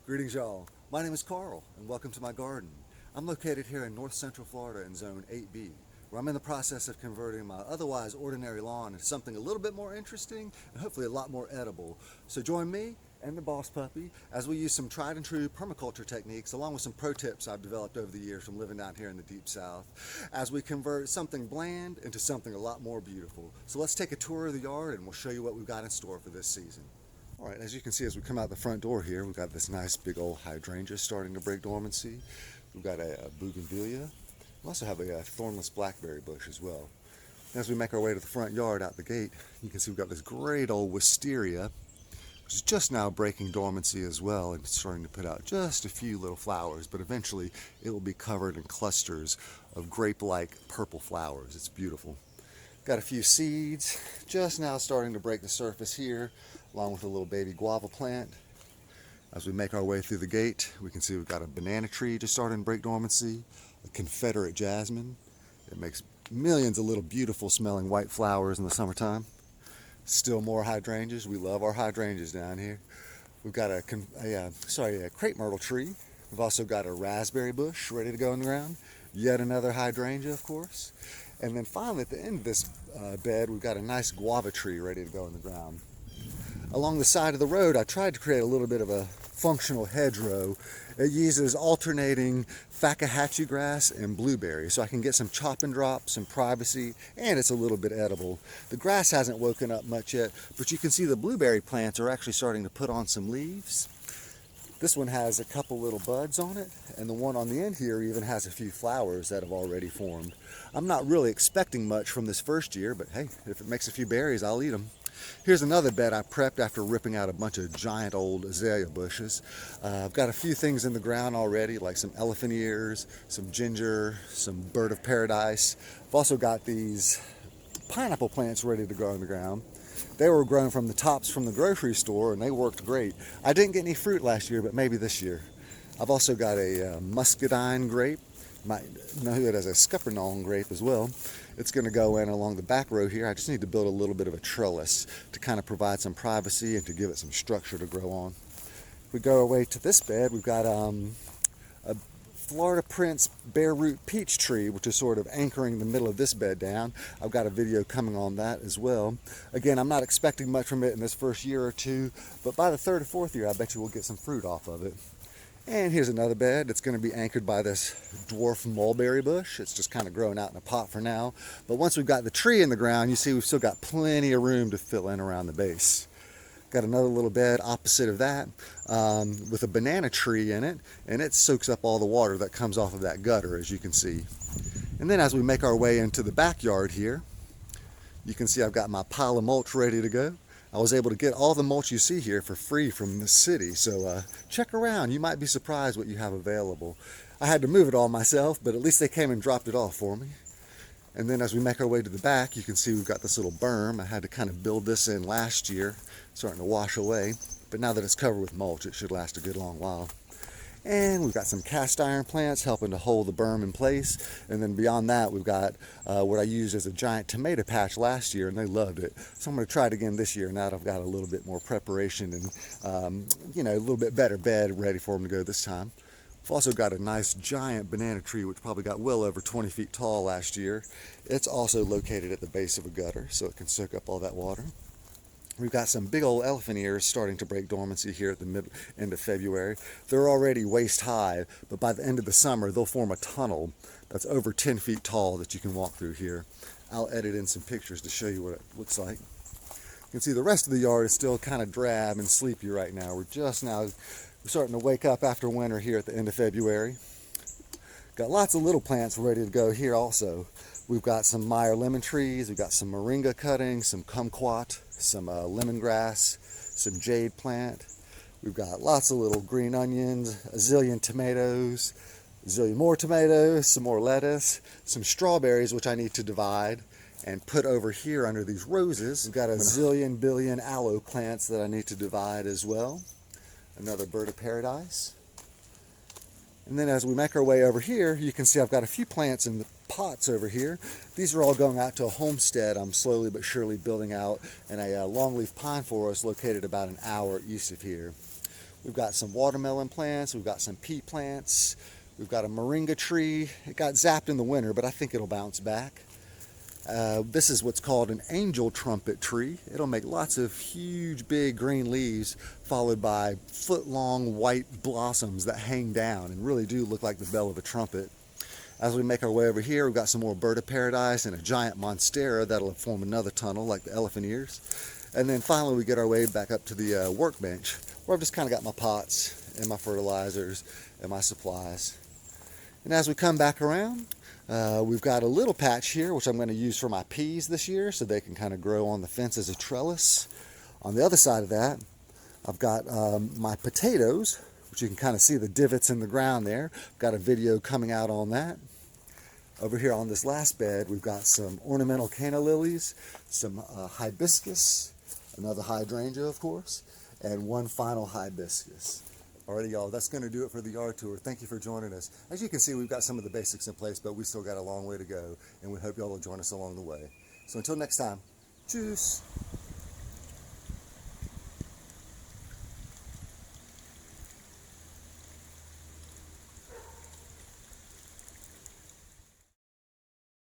Greetings, y'all. My name is Carl, and welcome to my garden. I'm located here in north central Florida in Zone 8B, where I'm in the process of converting my otherwise ordinary lawn into something a little bit more interesting and hopefully a lot more edible. So join me and the boss puppy as we use some tried and true permaculture techniques along with some pro tips I've developed over the years from living down here in the deep south as we convert something bland into something a lot more beautiful. So let's take a tour of the yard and we'll show you what we've got in store for this season. All right, as you can see as we come out the front door here, we've got this nice big old hydrangea starting to break dormancy. We've got a bougainvillea. We also have a thornless blackberry bush as well. As we make our way to the front yard out the gate, you can see we've got this great old wisteria, which is just now breaking dormancy as well and starting to put out just a few little flowers, but eventually it will be covered in clusters of grape-like purple flowers. It's beautiful. Got a few seeds just now starting to break the surface here, along with a little baby guava plant. As we make our way through the gate, we can see we've got a banana tree just starting to break dormancy, a Confederate jasmine. It makes millions of little beautiful smelling white flowers in the summertime. Still more hydrangeas. We love our hydrangeas down here. We've got a crepe myrtle tree. We've also got a raspberry bush ready to go in the ground. Yet another hydrangea, of course. And then finally at the end of this bed, we've got a nice guava tree ready to go in the ground. Along the side of the road, I tried to create a little bit of a functional hedgerow. It uses alternating Fakahatchee grass and blueberry, so I can get some chop and drop, some privacy, and it's a little bit edible. The grass hasn't woken up much yet, but you can see the blueberry plants are actually starting to put on some leaves. This one has a couple little buds on it, and the one on the end here even has a few flowers that have already formed. I'm not really expecting much from this first year, but hey, if it makes a few berries, I'll eat them. Here's another bed I prepped after ripping out a bunch of giant old azalea bushes. I've got a few things in the ground already, like some elephant ears, some ginger, some bird of paradise. I've also got these pineapple plants ready to go in the ground. They were grown from the tops from the grocery store and they worked great. I didn't get any fruit last year, but maybe this year. I've also got a muscadine grape. You might know it as a scuppernong grape as well. It's going to go in along the back row here. I just need to build a little bit of a trellis to kind of provide some privacy and to give it some structure to grow on. If we go away to this bed, we've got a Florida Prince bare root peach tree, which is sort of anchoring the middle of this bed down. I've got a video coming on that as well. Again, I'm not expecting much from it in this first year or two, but by the third or fourth year, I bet you we'll get some fruit off of it. And here's another bed. It's going to be anchored by this dwarf mulberry bush. It's just kind of growing out in a pot for now. But once we've got the tree in the ground, you see we've still got plenty of room to fill in around the base. Got another little bed opposite of that with a banana tree in it, and it soaks up all the water that comes off of that gutter, as you can see. And then as we make our way into the backyard here, you can see I've got my pile of mulch ready to go. I was able to get all the mulch you see here for free from the city, so check around. You might be surprised what you have available. I had to move it all myself, but at least they came and dropped it off for me. And then as we make our way to the back, you can see we've got this little berm. I had to kind of build this in last year, starting to wash away. But now that it's covered with mulch, it should last a good long while. And we've got some cast iron plants helping to hold the berm in place. And then beyond that, we've got what I used as a giant tomato patch last year, and they loved it. So I'm going to try it again this year now that I've got a little bit more preparation and, a little bit better bed ready for them to go this time. We've also got a nice giant banana tree, which probably got well over 20 feet tall last year. It's also located at the base of a gutter, so it can soak up all that water. We've got some big old elephant ears starting to break dormancy here at the end of February. They're already waist high, but by the end of the summer, they'll form a tunnel that's over 10 feet tall that you can walk through here. I'll edit in some pictures to show you what it looks like. You can see the rest of the yard is still kind of drab and sleepy right now. We're starting to wake up after winter here at the end of February. Got lots of little plants ready to go here also. We've got some Meyer lemon trees, we've got some moringa cuttings, some kumquat, some lemongrass, some jade plant. We've got lots of little green onions, a zillion tomatoes, a zillion more tomatoes, some more lettuce, some strawberries, which I need to divide and put over here under these roses. We've got a zillion billion aloe plants that I need to divide as well. Another bird of paradise. And then as we make our way over here, you can see I've got a few plants in the pots over here. These are all going out to a homestead I'm slowly but surely building out in a longleaf pine forest located about an hour east of here. We've got some watermelon plants, we've got some pea plants, we've got a moringa tree. It got zapped in the winter, but I think it'll bounce back. This is what's called an angel trumpet tree. It'll make lots of huge, big green leaves followed by foot-long white blossoms that hang down and really do look like the bell of a trumpet. As we make our way over here, we've got some more bird of paradise and a giant monstera that'll form another tunnel like the elephant ears. And then finally we get our way back up to the workbench where I've just kind of got my pots and my fertilizers and my supplies. And as we come back around, we've got a little patch here which I'm going to use for my peas this year so they can kind of grow on the fence as a trellis. On the other side of that, I've got my potatoes, which you can kind of see the divots in the ground there. I've got a video coming out on that. Over here on this last bed, we've got some ornamental canna lilies, some hibiscus, another hydrangea, of course, and one final hibiscus. Alrighty, y'all, that's going to do it for the yard tour. Thank you for joining us. As you can see, we've got some of the basics in place, but we still got a long way to go, and we hope y'all will join us along the way. So until next time, tschüss.